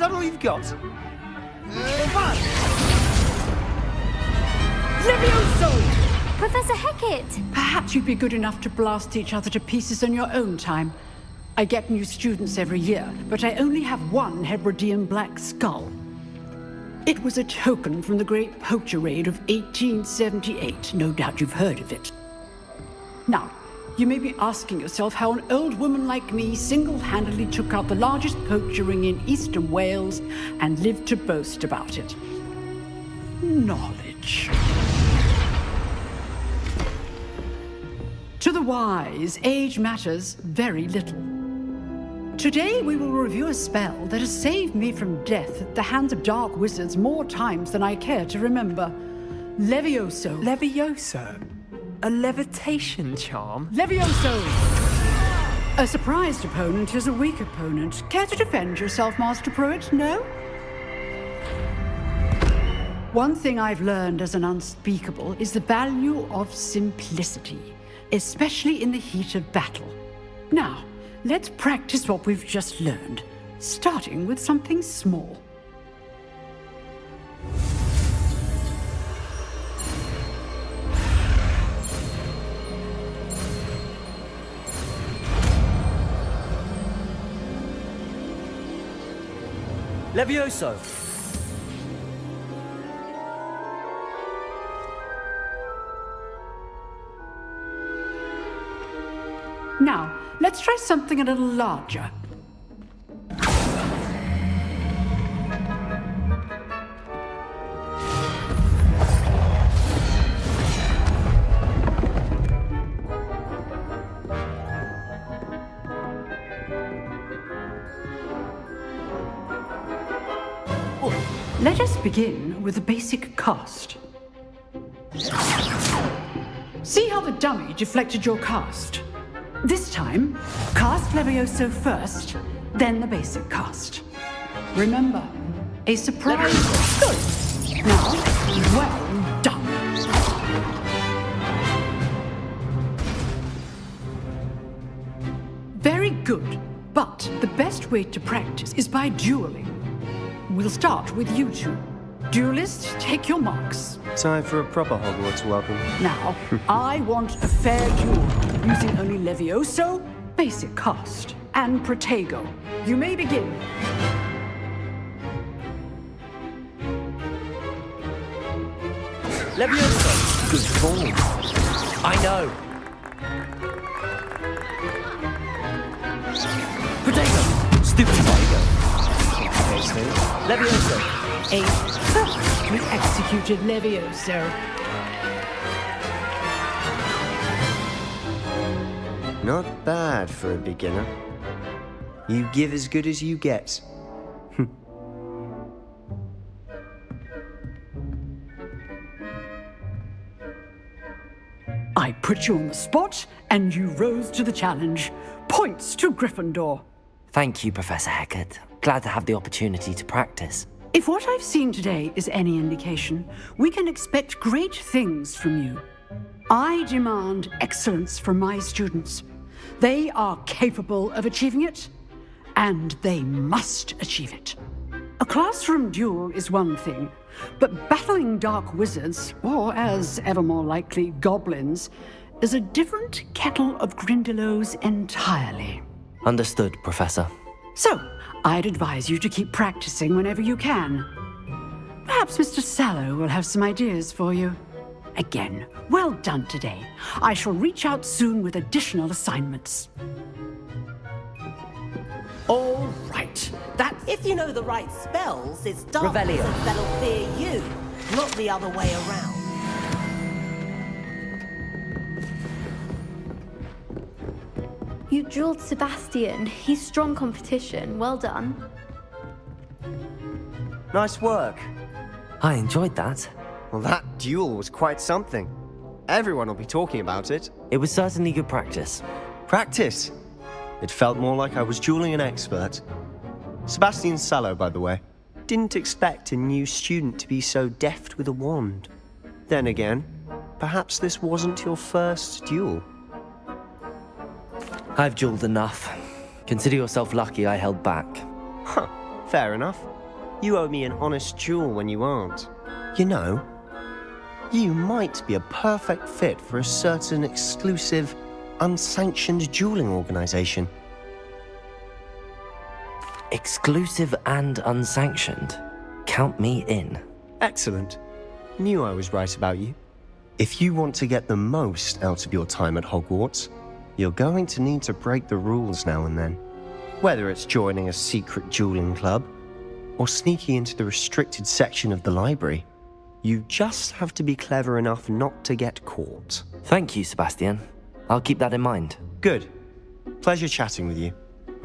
that all you've got? Levioso! Professor Hecat! Perhaps you'd be good enough to blast each other to pieces in your own time. I get new students every year, but I only have one Hebridean black skull. It was a token from the Great Poacher Raid of 1878. No doubt you've heard of it. Now, you may be asking yourself how an old woman like me single-handedly took out the largest poacher ring in eastern Wales and lived to boast about it. Knowledge. To the wise, age matters very little. Today we will review a spell that has saved me from death at the hands of dark wizards more times than I care to remember. Levioso. Levioso? A levitation charm? Levioso! A surprised opponent is a weak opponent. Care to defend yourself, Master Pruitt? No? One thing I've learned as an unspeakable is the value of simplicity, especially in the heat of battle. Now, let's practice what we've just learned, starting with something small. Levioso! Now, let's try something a little larger. Let us begin with the basic cast. See how the dummy deflected your cast? This time, cast Levioso first, then the basic cast. Remember, a surprise. Good. Now, well done. Very good, but the best way to practice is by dueling. We'll start with you two. Duelists, take your marks. Time for a proper Hogwarts welcome. Now, I want a fair duel, using only Levioso, basic cast, and Protego. You may begin. Levioso! Good form. I know! Protego! Stupid Protego! Levioso! A perfectly executed Levioso. Not bad for a beginner. You give as good as you get. I put you on the spot, and you rose to the challenge. Points to Gryffindor. Thank you, Professor Hecat. Glad to have the opportunity to practice. If what I've seen today is any indication, we can expect great things from you. I demand excellence from my students. They are capable of achieving it, and they must achieve it. A classroom duel is one thing, but battling dark wizards, or as ever more likely, goblins, is a different kettle of Grindylows entirely. Understood, Professor. So, I'd advise you to keep practicing whenever you can. Perhaps Mr. Sallow will have some ideas for you. Again, well done today. I shall reach out soon with additional assignments. All right. That if you know the right spells, it's dark Revelio. wizards that'll fear you, not the other way around. You dueled Sebastian. He's strong competition. Well done. Nice work. I enjoyed that. Well, that duel was quite something. Everyone will be talking about it. It was certainly good practice. Practice. It felt more like I was dueling an expert. Sebastian Sallow, by the way. Didn't expect a new student to be so deft with a wand. Then again, perhaps this wasn't your first duel. I've dueled enough. Consider yourself lucky I held back. Huh, fair enough. You owe me an honest duel when you aren't. You know, you might be a perfect fit for a certain exclusive, unsanctioned dueling organization. Exclusive and unsanctioned. Count me in. Excellent. Knew I was right about you. If you want to get the most out of your time at Hogwarts, you're going to need to break the rules now and then. Whether it's joining a secret dueling club, or sneaking into the restricted section of the library, you just have to be clever enough not to get caught. Thank you, Sebastian. I'll keep that in mind. Good. Pleasure chatting with you.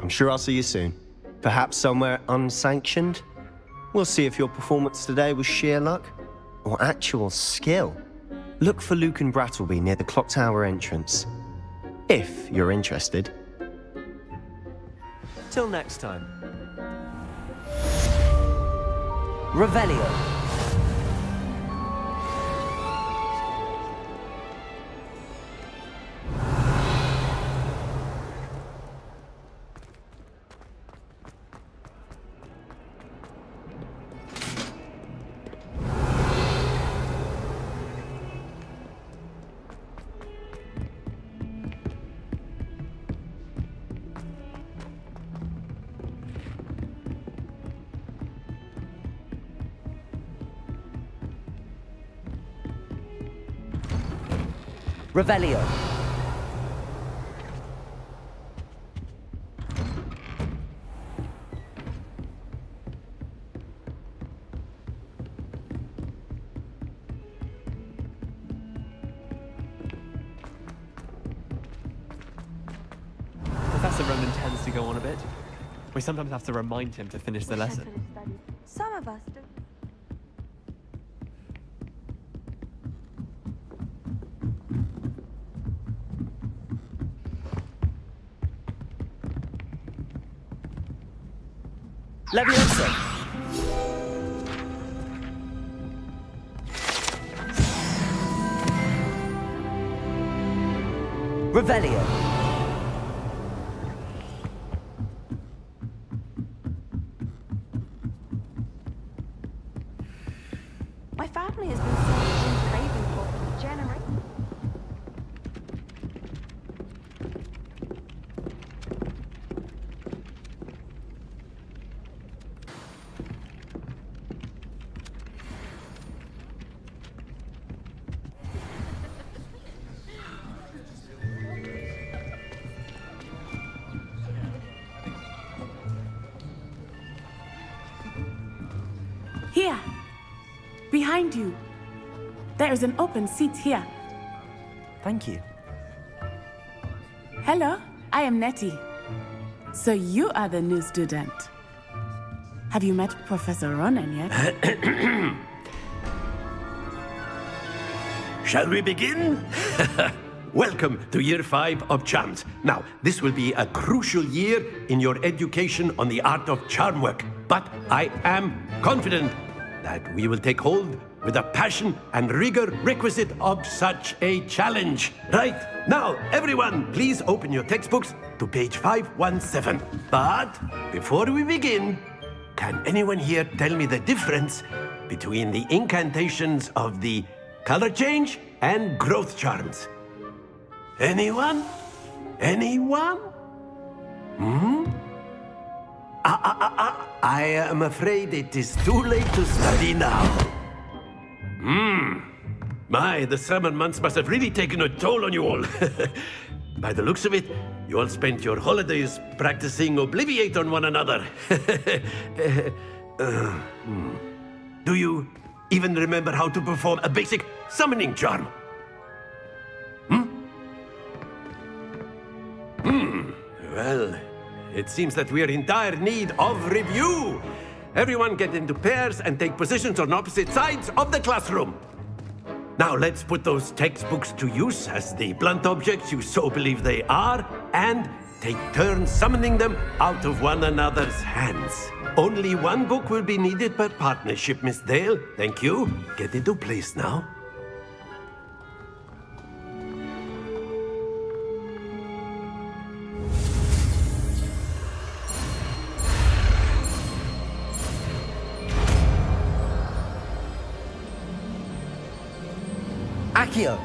I'm sure I'll see you soon. Perhaps somewhere unsanctioned? We'll see if your performance today was sheer luck or actual skill. Look for Luke and Brattleby near the clock tower entrance, if you're interested. Till next time. Revelio. Revelio. Professor Roman tends to go on a bit. We sometimes have to remind him to finish the lesson. Some of us do. Levioso! Revelio. My family has been searching Ravenclaw for generations. Here, behind you. There is an open seat here. Thank you. Hello, I am Nettie. So you are the new student. Have you met Professor Ronan yet? Shall we begin? Welcome to Year 5 of Charms. Now, this will be a crucial year in your education on the art of charm work. But I am confident that we will take hold with the passion and rigor requisite of such a challenge. Right, now, everyone, please open your textbooks to page 517. But before we begin, can anyone here tell me the difference between the incantations of the color change and growth charms? Anyone? Anyone? I am afraid it is too late to study now. My, the summer months must have really taken a toll on you all. By the looks of it, you all spent your holidays practicing Obliviate on one another. Do you even remember how to perform a basic summoning charm? Well, it seems that we are in dire need of review. Everyone get into pairs and take positions on opposite sides of the classroom. Now let's put those textbooks to use as the blunt objects you so believe they are, and take turns summoning them out of one another's hands. Only one book will be needed per partnership, Miss Dale. Thank you. Get into place now. Accio!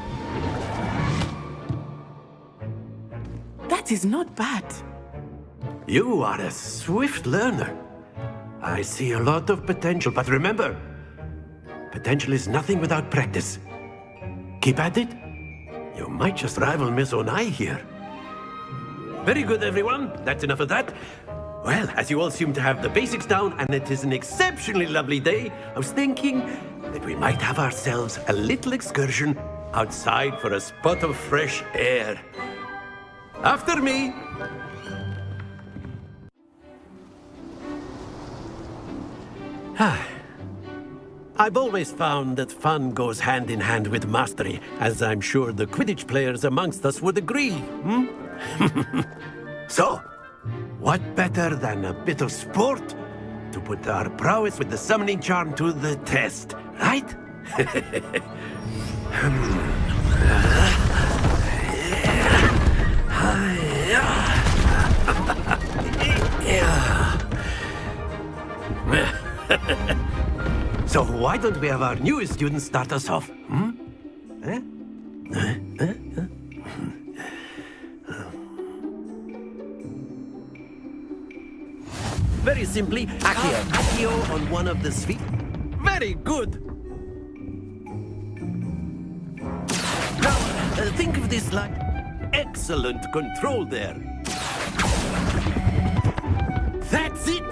That is not bad. You are a swift learner. I see a lot of potential, but remember, potential is nothing without practice. Keep at it. You might just rival Miss Onai here. Very good, everyone. That's enough of that. Well, as you all seem to have the basics down, and it is an exceptionally lovely day, I was thinking that we might have ourselves a little excursion outside for a spot of fresh air. After me. I've always found that fun goes hand in hand with mastery, as I'm sure the Quidditch players amongst us would agree. So, what better than a bit of sport to put our prowess with the summoning charm to the test, right? So why don't we have our newest student start us off? Very simply, Accio on one of the feet. Very good. Now, think of this like excellent control there. That's it.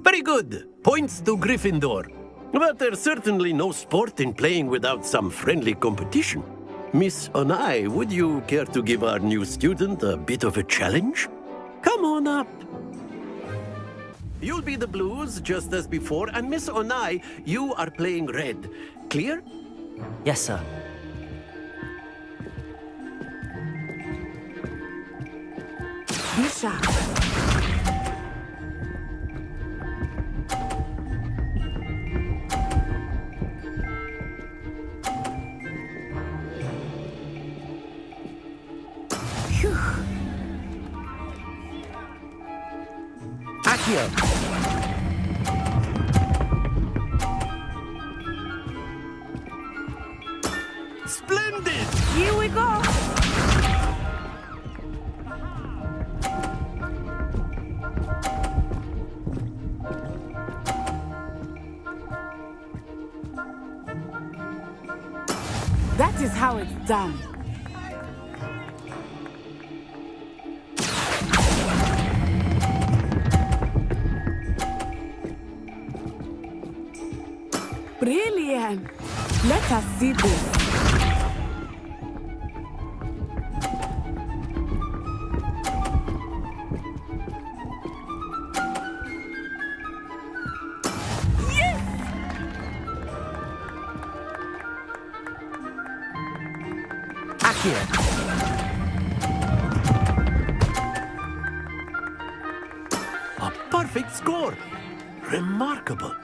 Very good. Points to Gryffindor. But there's certainly no sport in playing without some friendly competition. Miss Onai, would you care to give our new student a bit of a challenge? Come on up. You'll be the blues, just as before, and Miss Onai, you are playing red. Clear? Yes, sir. Be sharp. Accio! Splendid! Here we go. That is how it's done. Brilliant! Let us see this. Accio! A perfect score. Remarkable.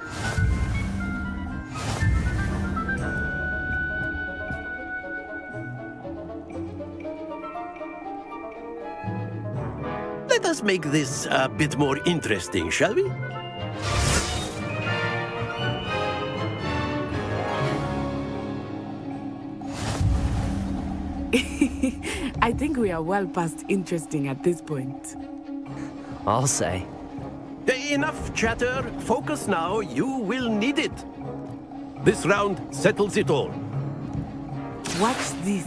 Let us make this a bit more interesting, shall we? I think we are well past interesting at this point. I'll say. Enough chatter. Focus now. You will need it. This round settles it all. Watch this.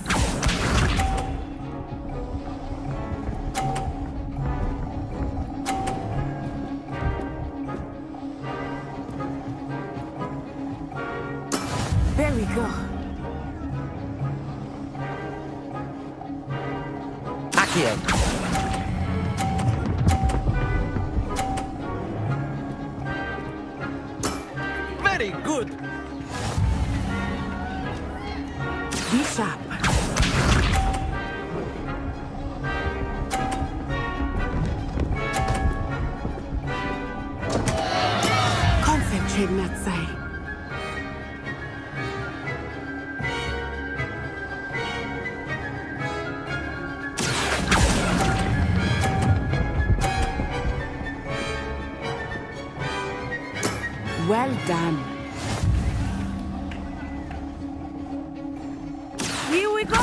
There we go. Accio! Very good. Be sharp. Concentrate, Natsai. Well done. Here we go.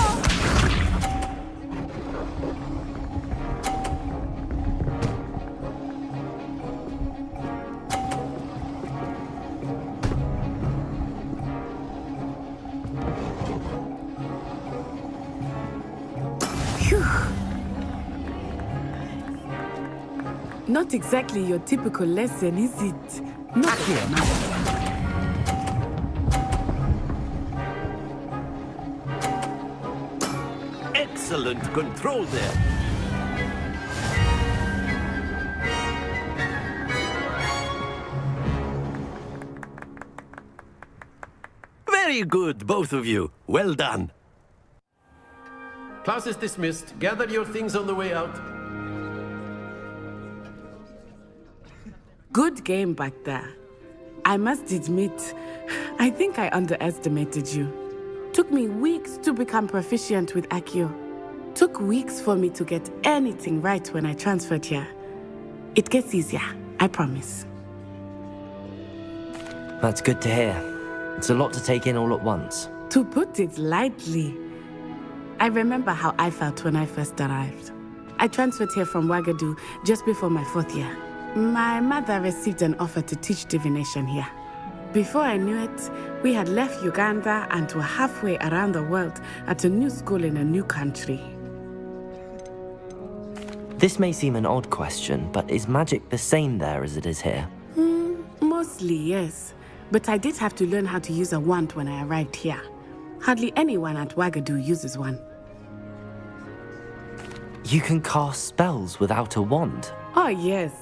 Phew. Not exactly your typical lesson, is it? Not Excellent control there. Very good, both of you. Well done. Class is dismissed. Gather your things on the way out. Good game back there. I must admit, I think I underestimated you. Took me weeks to become proficient with Accio. Took weeks for me to get anything right when I transferred here. It gets easier, I promise. That's good to hear. It's a lot to take in all at once. To put it lightly, I remember how I felt when I first arrived. I transferred here from Ouagadougou just before my 4th year. My mother received an offer to teach divination here. Before I knew it, we had left Uganda and were halfway around the world at a new school in a new country. This may seem an odd question, but is magic the same there as it is here? Mostly, yes. But I did have to learn how to use a wand when I arrived here. Hardly anyone at Ouagadougou uses one. You can cast spells without a wand? Oh, yes.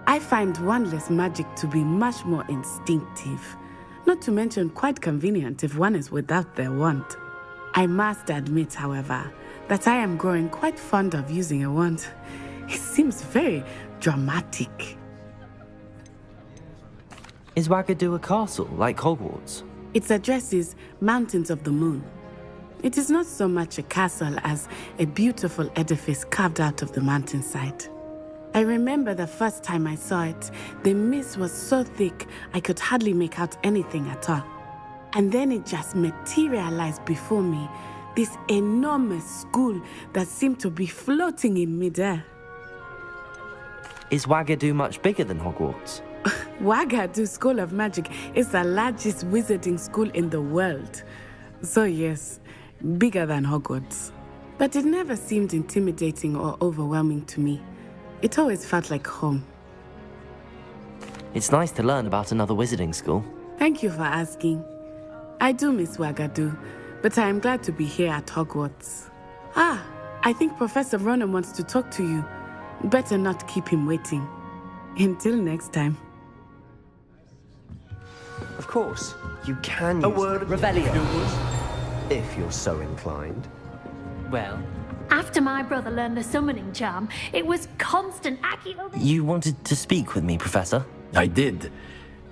I find wandless magic to be much more instinctive. Not to mention quite convenient if one is without their wand. I must admit, however, that I am growing quite fond of using a wand. It seems very dramatic. Is Ouagadougou a castle, like Hogwarts? Its address is Mountains of the Moon. It is not so much a castle as a beautiful edifice carved out of the mountainside. I remember the first time I saw it, the mist was so thick I could hardly make out anything at all. And then it just materialized before me, this enormous school that seemed to be floating in midair. Is Ouagadougou much bigger than Hogwarts? Ouagadougou School of Magic is the largest wizarding school in the world. So yes, bigger than Hogwarts. But it never seemed intimidating or overwhelming to me. It always felt like home. It's nice to learn about another wizarding school. Thank you for asking. I do miss Ouagadougou, but I am glad to be here at Hogwarts. Ah, I think Professor Ronan wants to talk to you. Better not keep him waiting. Until next time. Of course, you can A use word. Revelio. if you're so inclined. Well, After my brother learned the summoning charm, it was constant Accio. You wanted to speak with me, Professor? I did.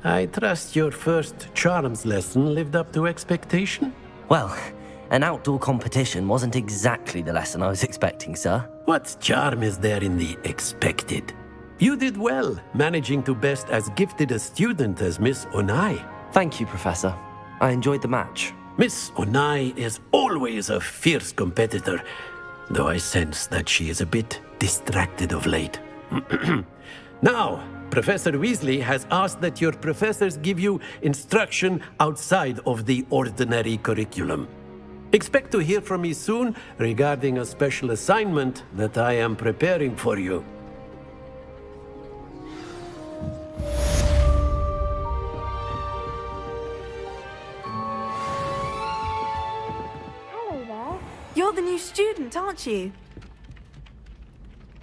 I trust your first charms lesson lived up to expectation? Well, an outdoor competition wasn't exactly the lesson I was expecting, sir. What charm is there in the expected? You did well, managing to best as gifted a student as Miss Onai. Thank you, Professor. I enjoyed the match. Miss Onai is always a fierce competitor, though I sense that she is a bit distracted of late. Now, Professor Weasley has asked that your professors give you instruction outside of the ordinary curriculum. Expect to hear from me soon regarding a special assignment that I am preparing for you. Hello there. You're the new student, aren't you?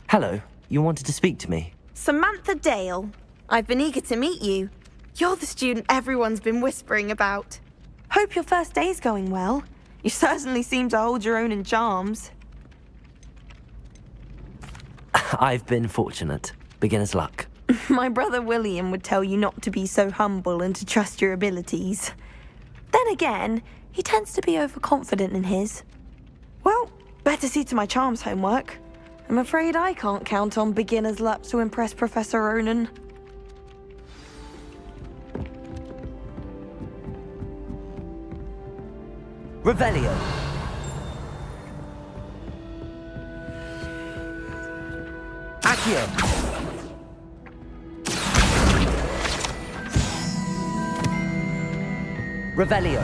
Hello, you wanted to speak to me? Samantha Dale. I've been eager to meet you. You're the student everyone's been whispering about. Hope your first day's going well. You certainly seem to hold your own in charms. I've been fortunate. Beginner's luck. My brother William would tell you not to be so humble and to trust your abilities. Then again, he tends to be overconfident in his. Well, better see to my charms homework. I'm afraid I can't count on beginner's luck to impress Professor Ronan. Revelio. Accio. Revelio.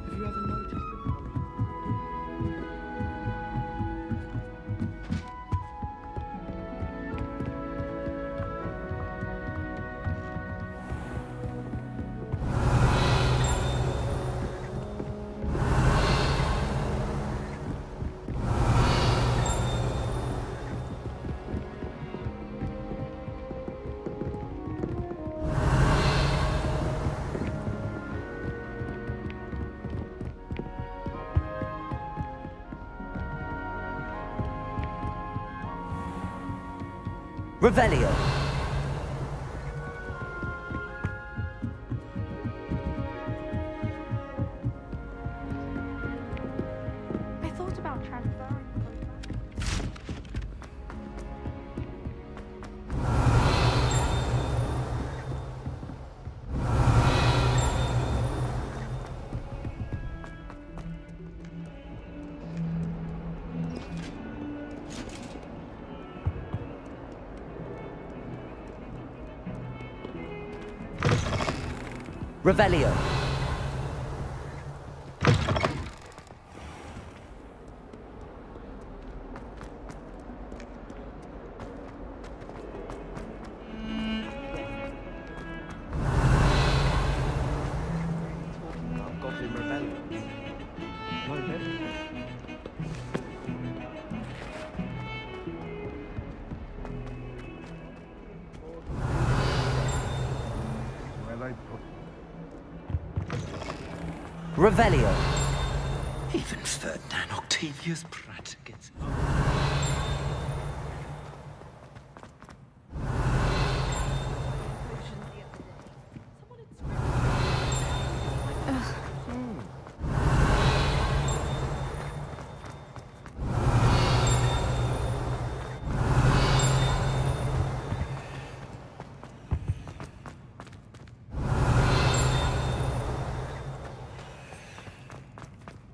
Have you ever noticed them? Revelio. I thought about transferring. Revelio. Talking about goblin rebellions. No, never. Revelio. Even Ferdinand Octavius Pratt gets...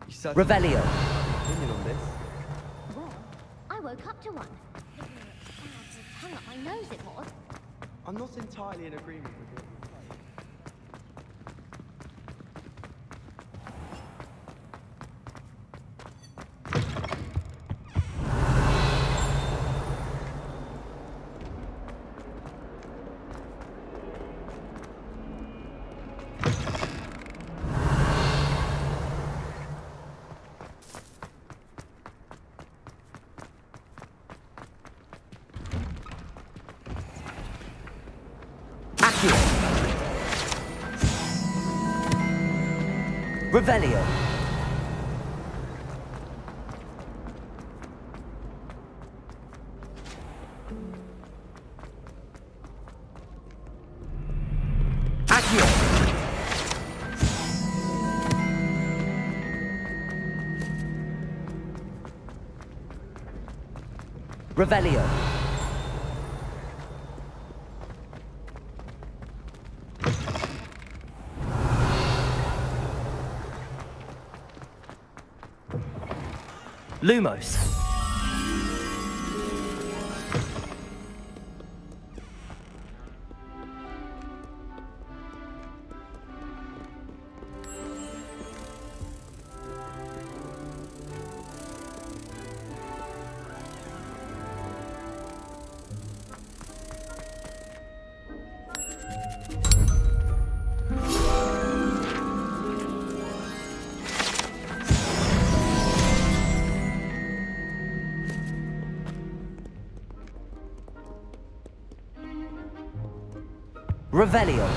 You certainly Revelio. have an opinion on this. Well, I woke up to one. Hung up my nose, it was. I'm not entirely in agreement with what you say. Accio. Revelio. Accio. Revelio. Lumos. Revelio.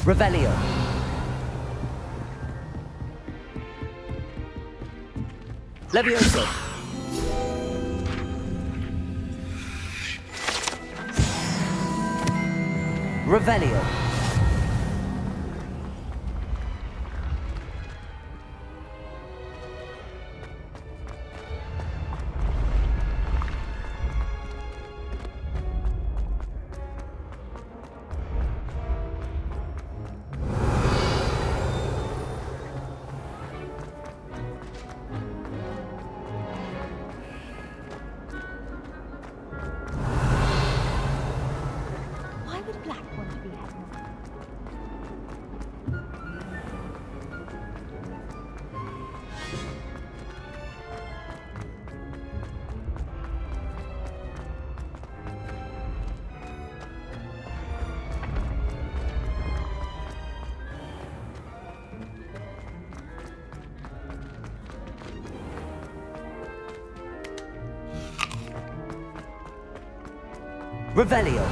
Revelio. Levioso. Revelio. Why would Black want to be headmaster? Revelio.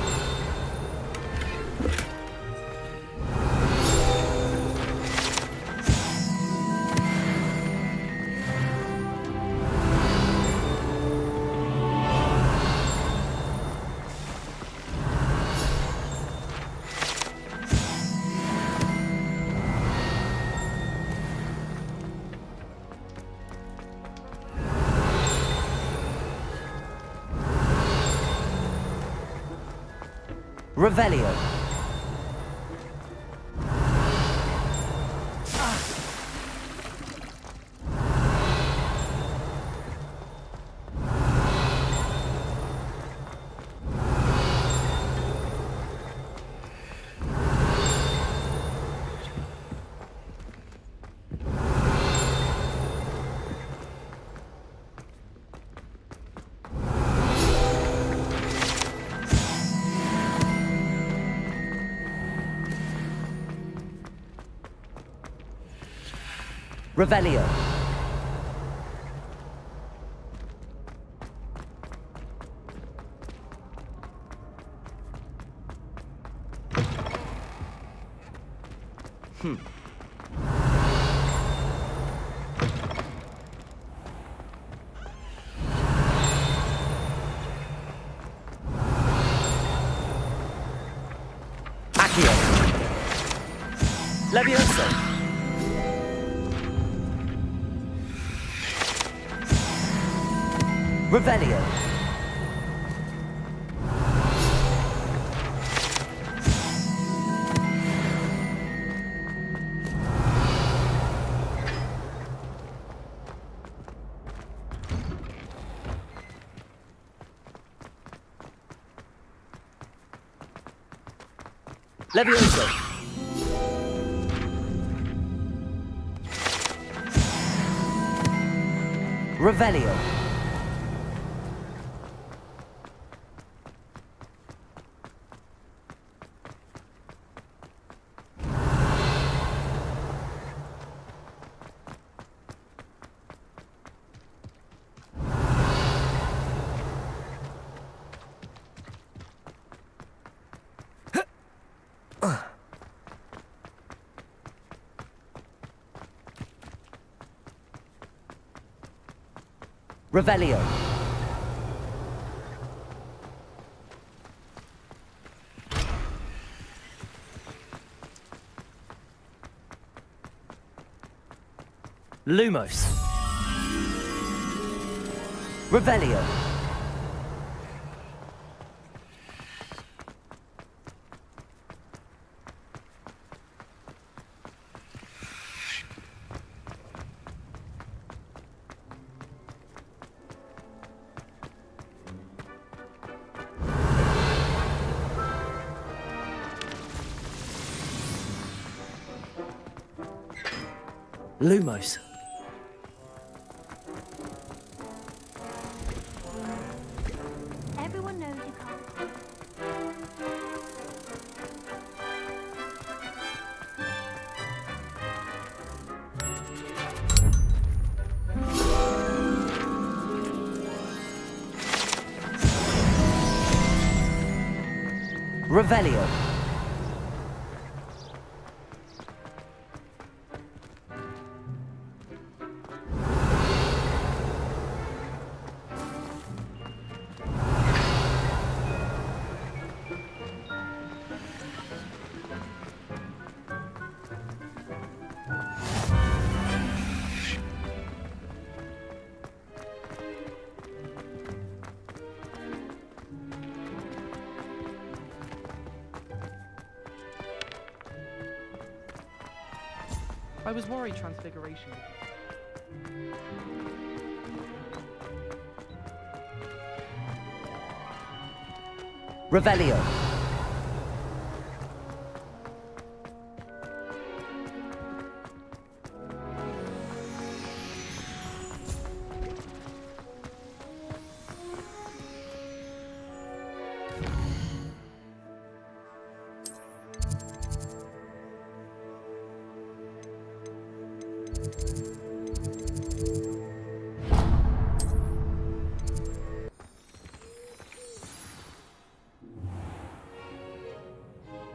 Revelio. Revelio. Accio. Levioso. Revelio. Levioso. Revelio. Revelio. Lumos. Revelio. Lumos. Everyone knows you can't. Revelio. I was worried transfiguration. Revelio.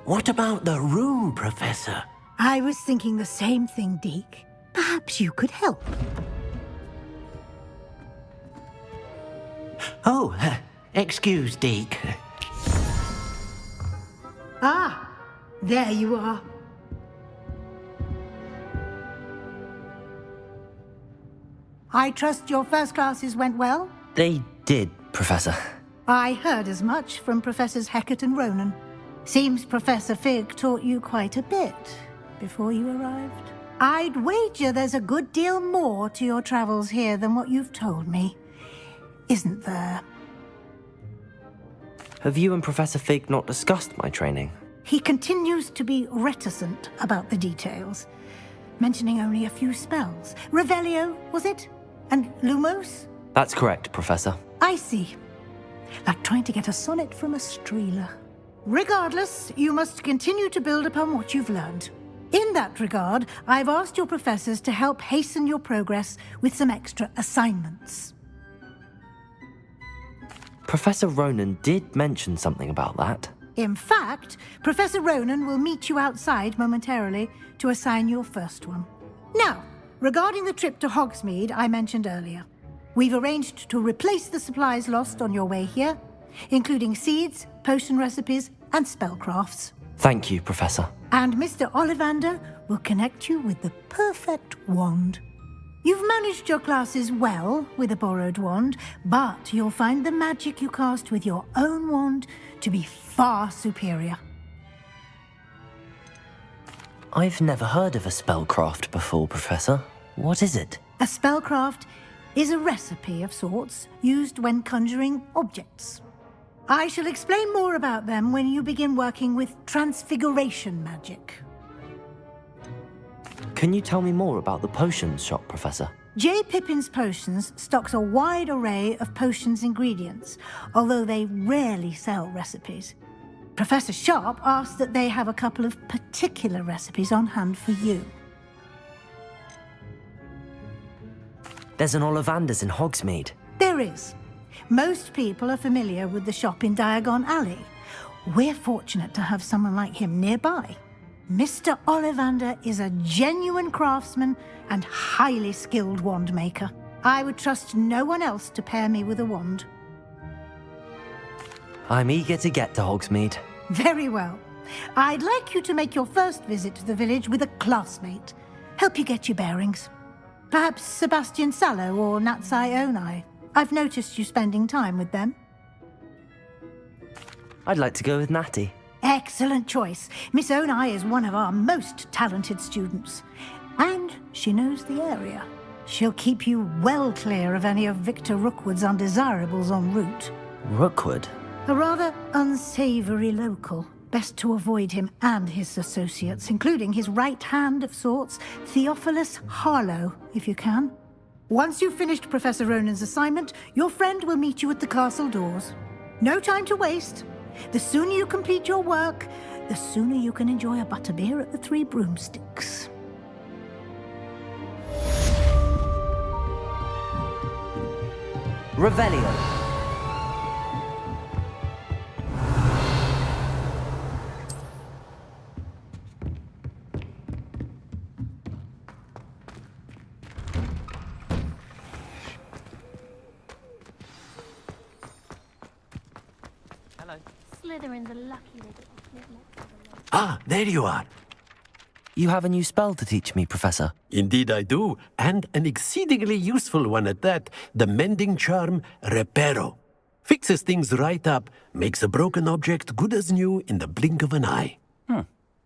What about the room, Professor? I was thinking the same thing, Deke. Perhaps you could help. Oh, excuse, Deke. Ah, there you are. I trust your first classes went well? They did, Professor. I heard as much from Professors Hecat and Ronan. Seems Professor Fig taught you quite a bit before you arrived. I'd wager there's a good deal more to your travels here than what you've told me. Isn't there? Have you and Professor Fig not discussed my training? He continues to be reticent about the details, mentioning only a few spells. Revelio, was it? And Lumos? That's correct, Professor. I see. Like trying to get a sonnet from a streeler. Regardless, you must continue to build upon what you've learned. In that regard, I've asked your professors to help hasten your progress with some extra assignments. Professor Ronan did mention something about that. In fact, Professor Ronan will meet you outside momentarily to assign your first one. Now, regarding the trip to Hogsmeade I mentioned earlier, we've arranged to replace the supplies lost on your way here, including seeds, potion recipes, and spellcrafts. Thank you, Professor. And Mr. Ollivander will connect you with the perfect wand. You've managed your classes well with a borrowed wand, but you'll find the magic you cast with your own wand to be far superior. I've never heard of a spellcraft before, Professor. What is it? A spellcraft is a recipe of sorts used when conjuring objects. I shall explain more about them when you begin working with transfiguration magic. Can you tell me more about the potions shop, Professor? J. Pippin's Potions stocks a wide array of potions ingredients, although they rarely sell recipes. Professor Sharp asked that they have a couple of particular recipes on hand for you. There's an Ollivander's in Hogsmeade. There is. Most people are familiar with the shop in Diagon Alley. We're fortunate to have someone like him nearby. Mr. Ollivander is a genuine craftsman and highly skilled wand maker. I would trust no one else to pair me with a wand. I'm eager to get to Hogsmeade. Very well. I'd like you to make your first visit to the village with a classmate. Help you get your bearings. Perhaps Sebastian Sallow or Natsai Onai. I've noticed you spending time with them. I'd like to go with Natty. Excellent choice. Miss Onai is one of our most talented students. And she knows the area. She'll keep you well clear of any of Victor Rookwood's undesirables en route. Rookwood? A rather unsavory local. Best to avoid him and his associates, including his right hand of sorts, Theophilus Harlow, if you can. Once you've finished Professor Ronan's assignment, your friend will meet you at the castle doors. No time to waste. The sooner you complete your work, the sooner you can enjoy a butterbeer at the Three Broomsticks. Revelio. Slytherin's a lucky little. Ah, there you are. You have a new spell to teach me, Professor. Indeed I do, and an exceedingly useful one at that. The mending charm, Reparo. Fixes things right up, makes a broken object good as new in the blink of an eye.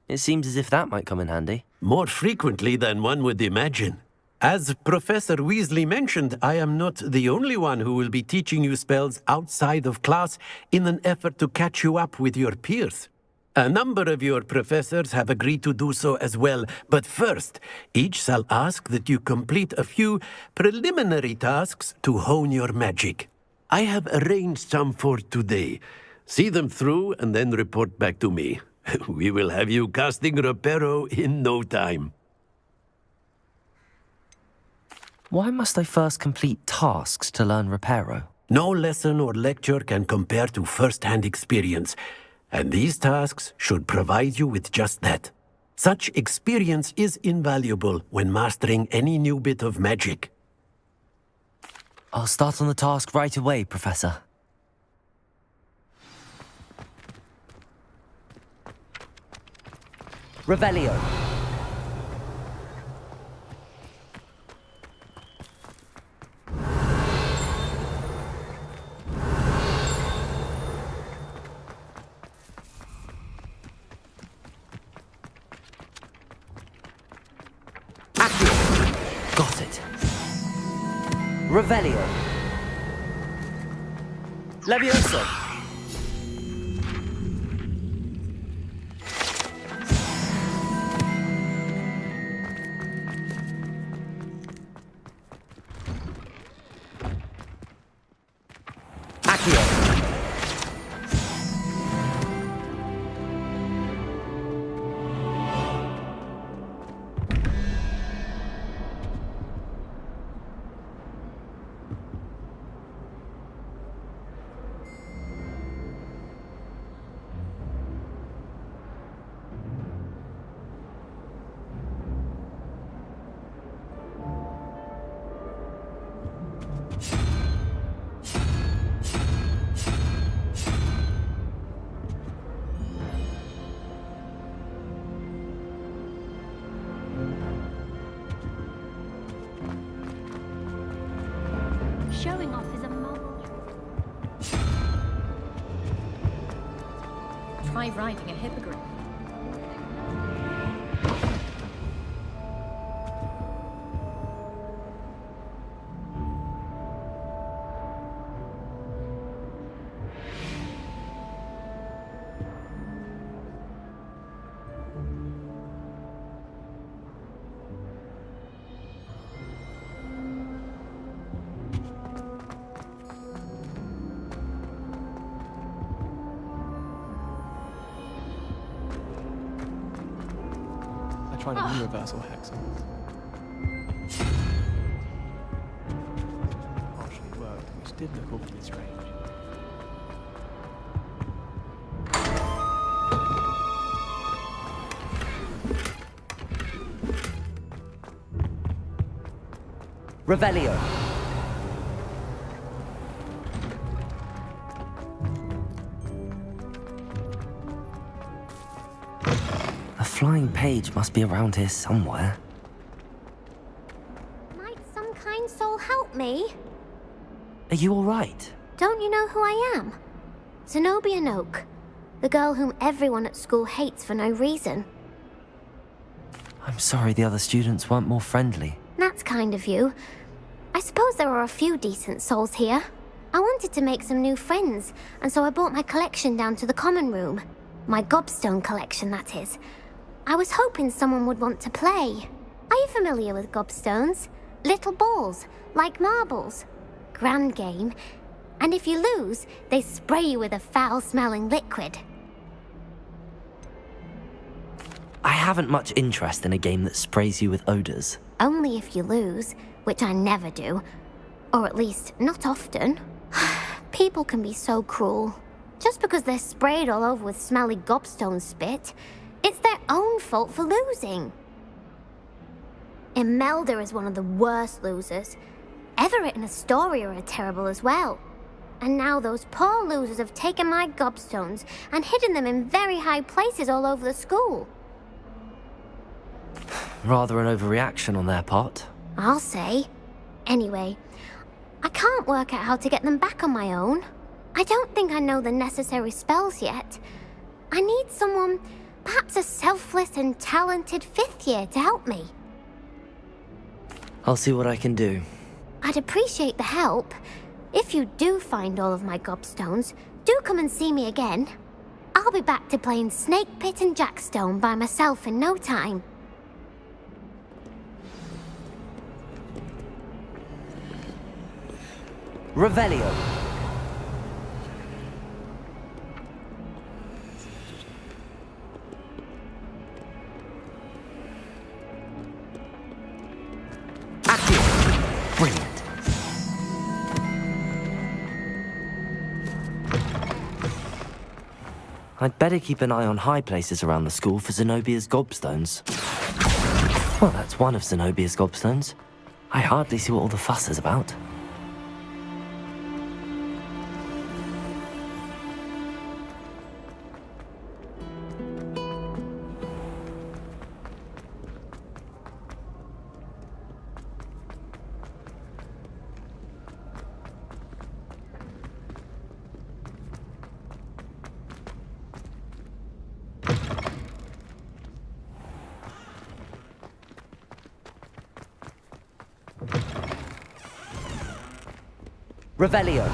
It seems as if that might come in handy. more frequently than one would imagine. As Professor Weasley mentioned, I am not the only one who will be teaching you spells outside of class in an effort to catch you up with your peers. A number of your professors have agreed to do so as well, but first, each shall ask that you complete a few preliminary tasks to hone your magic. I have arranged some for today. See them through and then report back to me. We will have you casting Reparo in no time. Why must I first complete tasks to learn Reparo? No lesson or lecture can compare to first-hand experience, and these tasks should provide you with just that. Such experience is invaluable when mastering any new bit of magic. I'll start on the task right away, Professor. Revelio. Got it. Revelio. Levioso. Accio. Showing off is a marvel. Try riding a hippogriff. Tried a new reversal hex. Partially worked, which did look awfully strange. Revelio. A flying page must be around here somewhere. Might some kind soul help me? Are you all right? Don't you know who I am? Zenobia Noak, the girl whom everyone at school hates for no reason. I'm sorry the other students weren't more friendly. That's kind of you. I suppose there are a few decent souls here. I wanted to make some new friends, and so I brought my collection down to the common room. My gobstone collection, that is. I was hoping someone would want to play. Are you familiar with gobstones? Little balls, like marbles. Grand game. And if you lose, they spray you with a foul-smelling liquid. I haven't much interest in a game that sprays you with odors. Only if you lose, which I never do. Or at least, not often. People can be so cruel. Just because they're sprayed all over with smelly gobstone spit, it's their own fault for losing. Imelda is one of the worst losers. Everett and Astoria are terrible as well. And now those poor losers have taken my gobstones and hidden them in very high places all over the school. Rather an overreaction on their part. I'll say. Anyway, I can't work out how to get them back on my own. I don't think I know the necessary spells yet. I need someone, perhaps a selfless and talented 5th year to help me. I'll see what I can do. I'd appreciate the help. If you do find all of my gobstones, do come and see me again. I'll be back to playing Snake Pit and Jackstone by myself in no time. Revelio. Accio. Brilliant. I'd better keep an eye on high places around the school for Zenobia's gobstones. Well, that's one of Zenobia's gobstones. I hardly see what all the fuss is about. Revelio.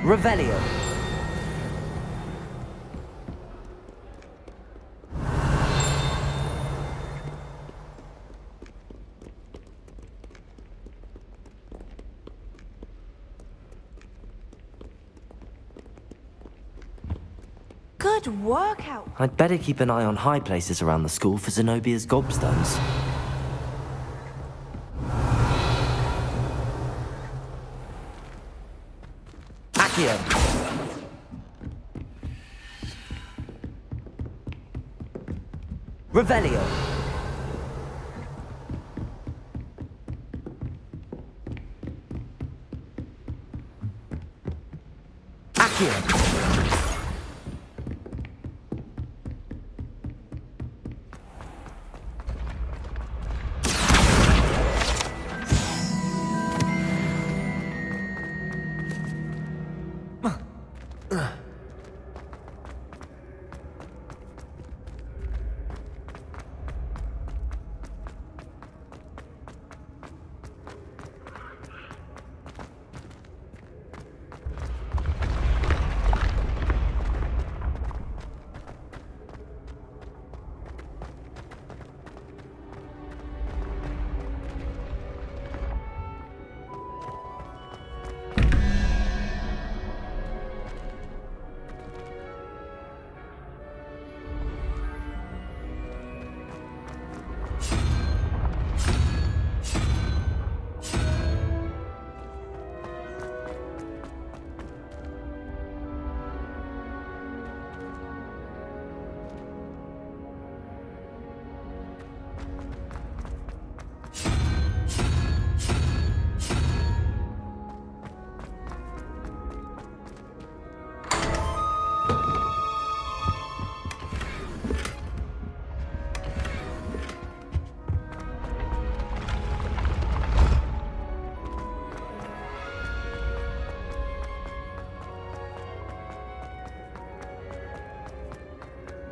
Revelio. Good work out. I'd better keep an eye on high places around the school for Zenobia's gobstones. Accio. Revelio. Accio.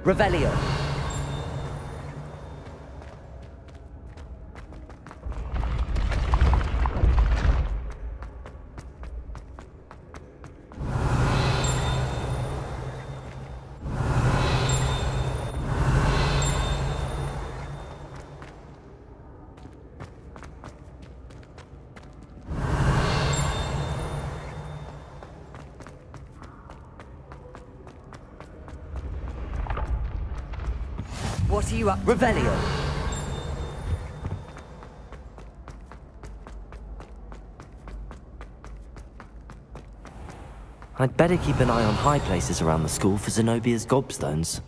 Revelio. What are you up to? Revelio. I'd better keep an eye on high places around the school for Zenobia's gobstones.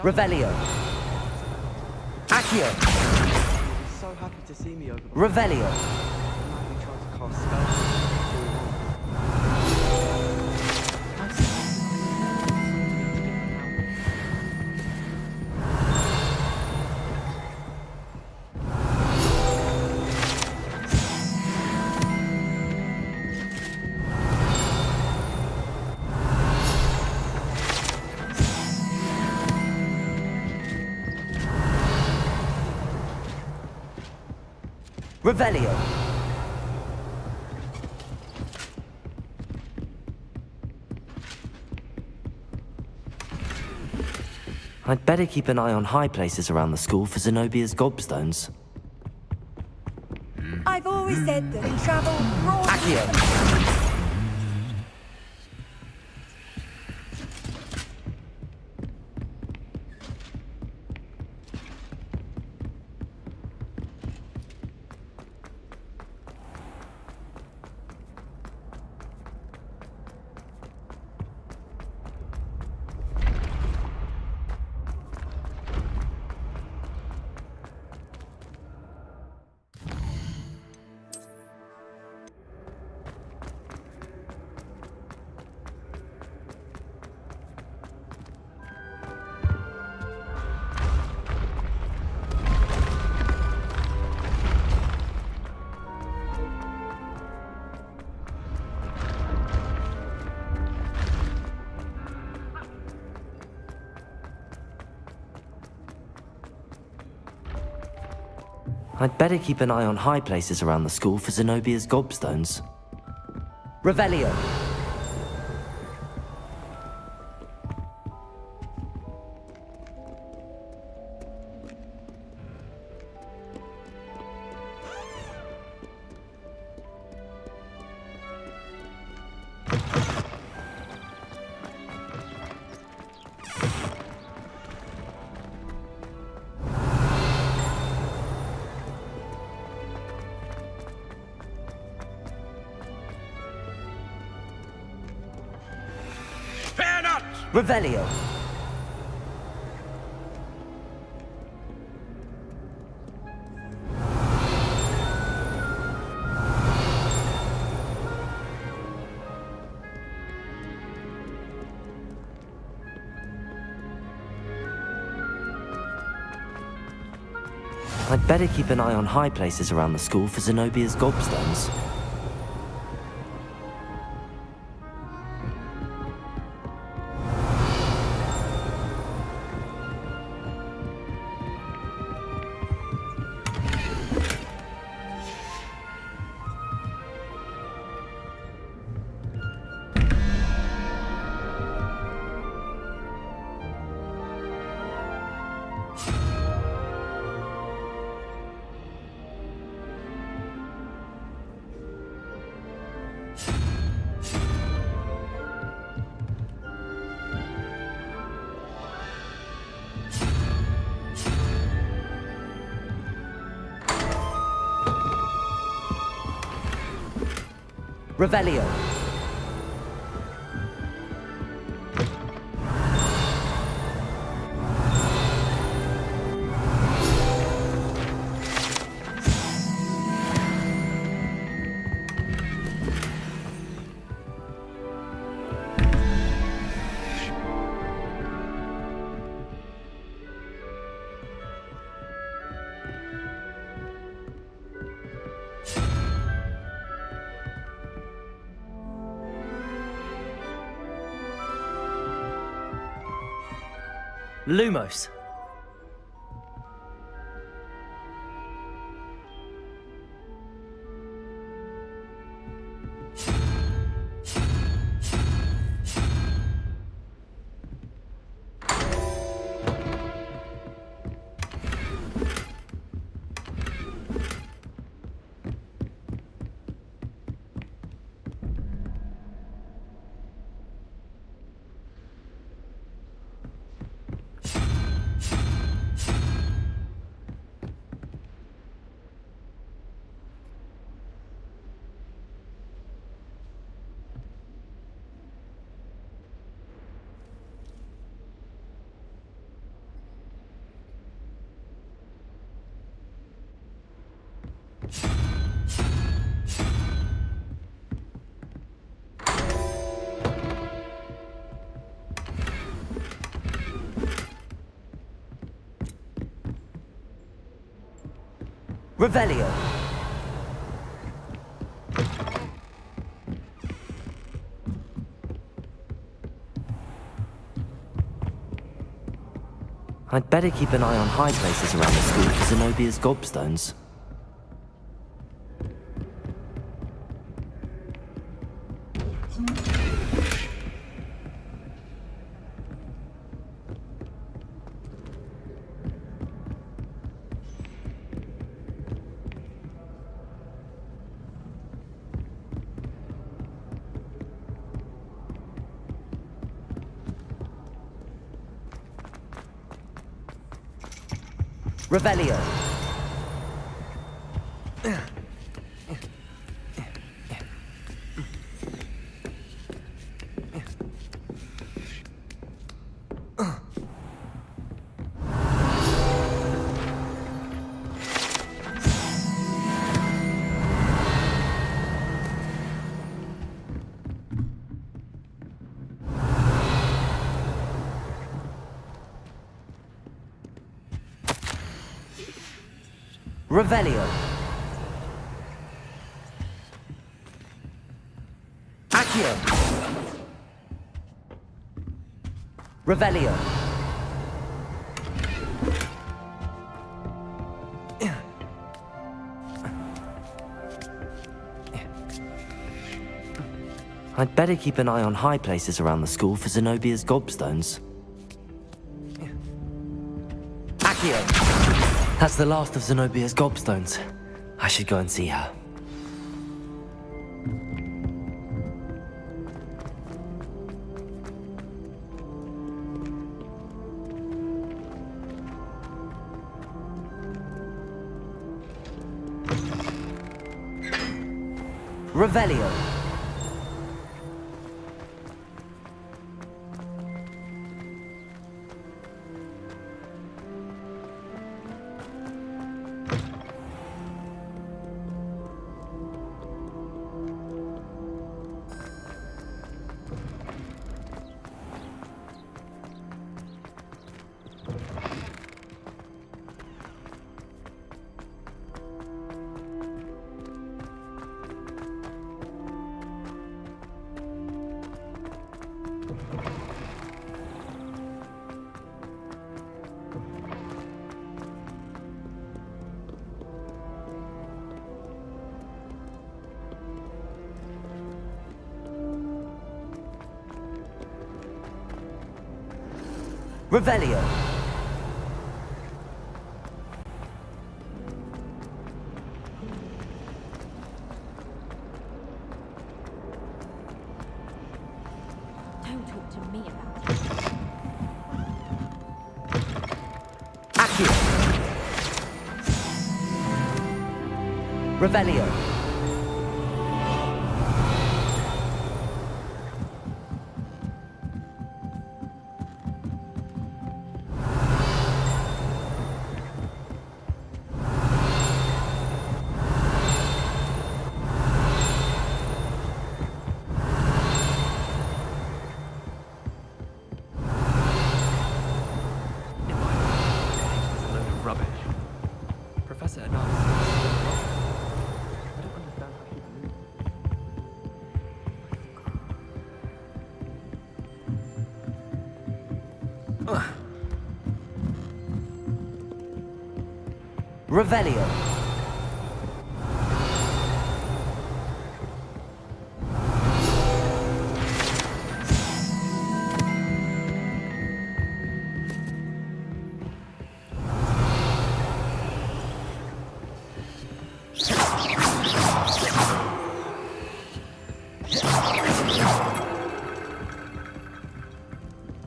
Revelio. Accio. So happy to see me over. Revelio. Trying to cast spells. Revelio. I'd better keep an eye on high places around the school for Zenobia's gobstones. I've always said that travel brought... Accio. I'd better keep an eye on high places around the school for Zenobia's gobstones. Revelio. Revelio. I'd better keep an eye on high places around the school for Zenobia's gobstones. Revelio. Lumos. Revelio. I'd better keep an eye on high places around the school for Zenobia's gobstones. Revelio. Revelio. Accio. Revelio. I'd better keep an eye on high places around the school for Zenobia's gobstones. Accio. That's the last of Zenobia's gobstones. I should go and see her. Revelio. Revelio. Don't talk to me about it. Accio. Revelio. Revelio.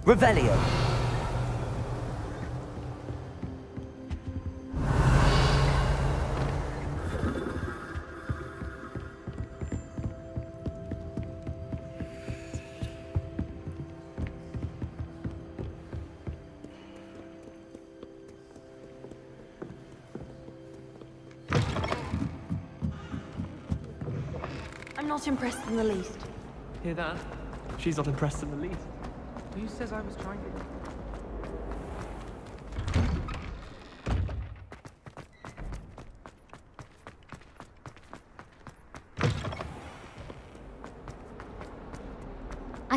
Revelio. I'm not impressed in the least. Hear that? She's not impressed in the least. Who says I was trying to...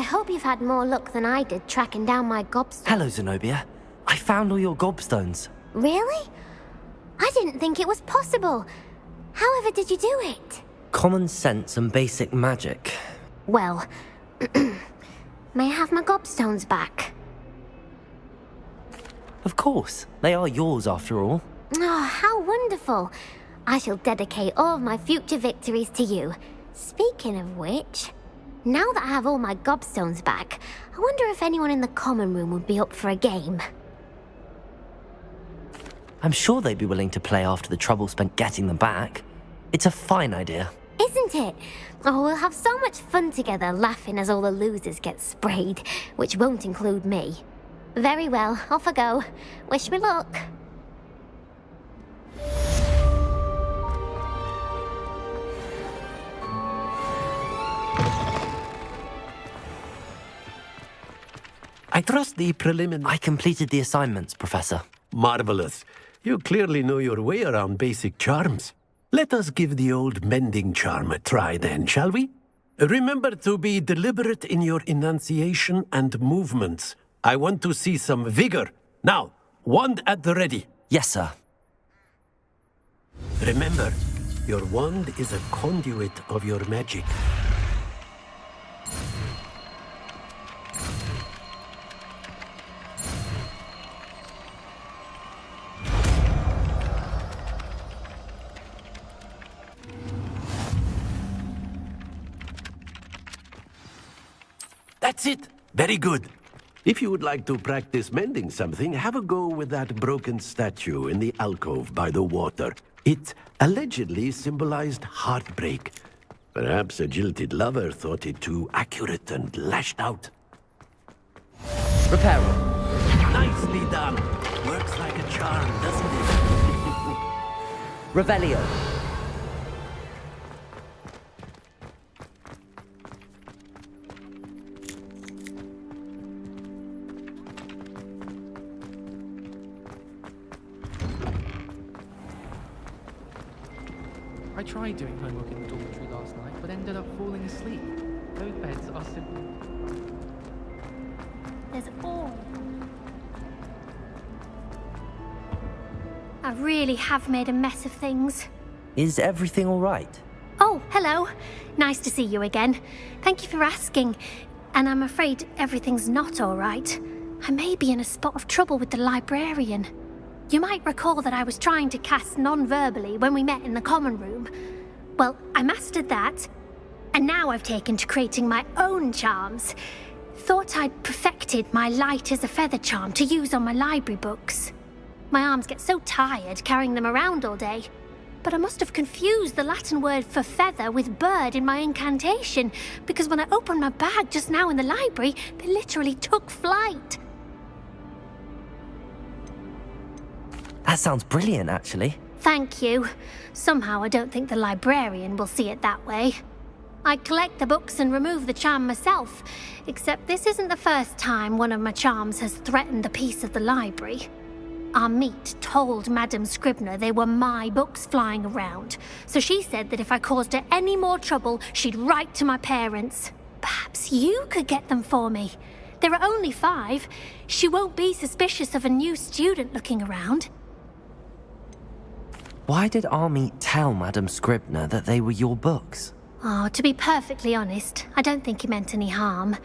hope you've had more luck than I did tracking down my gobstone. Hello, Zenobia. I found all your gobstones. Really? I didn't think it was possible. However did you do it? Common sense and basic magic. Well, may I have my gobstones back? Of course. They are yours after all. Oh, how wonderful. I shall dedicate all of my future victories to you. Speaking of which, now that I have all my gobstones back, I wonder if anyone in the common room would be up for a game. I'm sure they'd be willing to play after the trouble spent getting them back. It's a fine idea. Isn't it? Oh, we'll have so much fun together laughing as all the losers get sprayed, which won't include me. Very well, off I go. Wish me luck. I trust the preliminary... I completed the assignments, Professor. Marvelous. You clearly know your way around basic charms. Let us give the old mending charm a try then, shall we? Remember to be deliberate in your enunciation and movements. I want to see some vigor. Now, wand at the ready. Yes, sir. Remember, your wand is a conduit of your magic. That's it. Very good. If you would like to practice mending something, have a go with that broken statue in the alcove by the water. It allegedly symbolized heartbreak. Perhaps a jilted lover thought it too accurate and lashed out. Reparo. Nicely done. Works like a charm, doesn't it? Revelio. I tried doing homework in the dormitory last night, but ended up falling asleep. Those beds are simply... There's all. I really have made a mess of things. Is everything all right? Oh, hello. Nice to see you again. Thank you for asking. And I'm afraid everything's not all right. I may be in a spot of trouble with the librarian. You might recall that I was trying to cast non-verbally when we met in the common room. Well, I mastered that, and now I've taken to creating my own charms. Thought I'd perfected my light as a feather charm to use on my library books. My arms get so tired carrying them around all day. But I must have confused the Latin word for feather with bird in my incantation, because when I opened my bag just now in the library, they literally took flight. That sounds brilliant, actually. Thank you. Somehow I don't think the librarian will see it that way. I'd collect the books and remove the charm myself, except this isn't the first time one of my charms has threatened the peace of the library. Our meet told Madame Scribner they were my books flying around, so she said that if I caused her any more trouble, she'd write to my parents. Perhaps you could get them for me. There are only 5. She won't be suspicious of a new student looking around. Why did Army tell Madame Scribner that they were your books? Oh, to be perfectly honest, I don't think he meant any harm.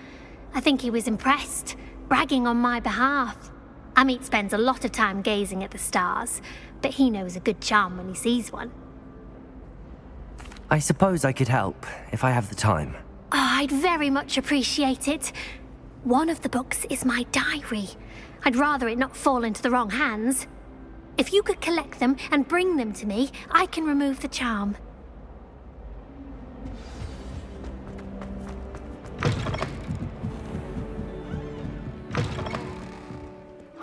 I think he was impressed, bragging on my behalf. Amit spends a lot of time gazing at the stars, but he knows a good charm when he sees one. I suppose I could help, if I have the time. Oh, I'd very much appreciate it. One of the books is my diary. I'd rather it not fall into the wrong hands. If you could collect them and bring them to me, I can remove the charm.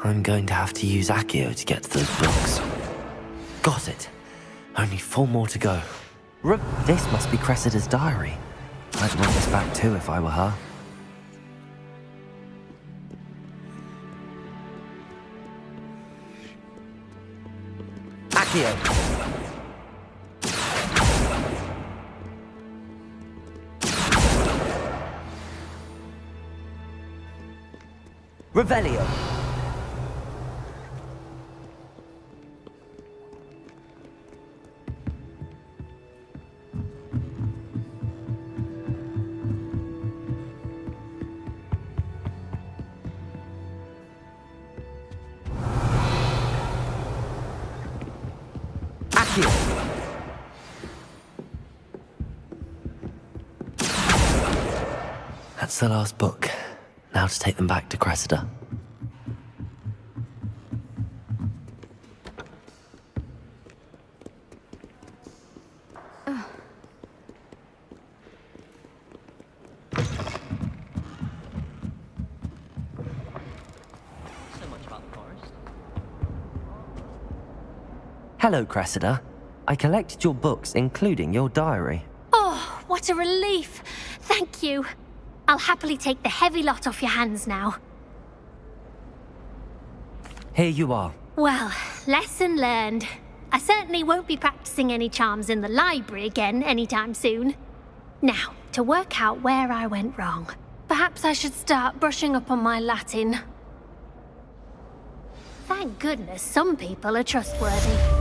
I'm going to have to use Accio to get to those books. Got it. Only 4 more to go. This must be Cressida's diary. I'd want this back too if I were her. Accio! Revelio. Accio. That's the last book. Now to take them back to Cressida. Hello, Cressida. I collected your books, including your diary. Oh, what a relief. Thank you. I'll happily take the heavy lot off your hands now. Here you are. Well, lesson learned. I certainly won't be practicing any charms in the library again anytime soon. Now, to work out where I went wrong. Perhaps I should start brushing up on my Latin. Thank goodness some people are trustworthy.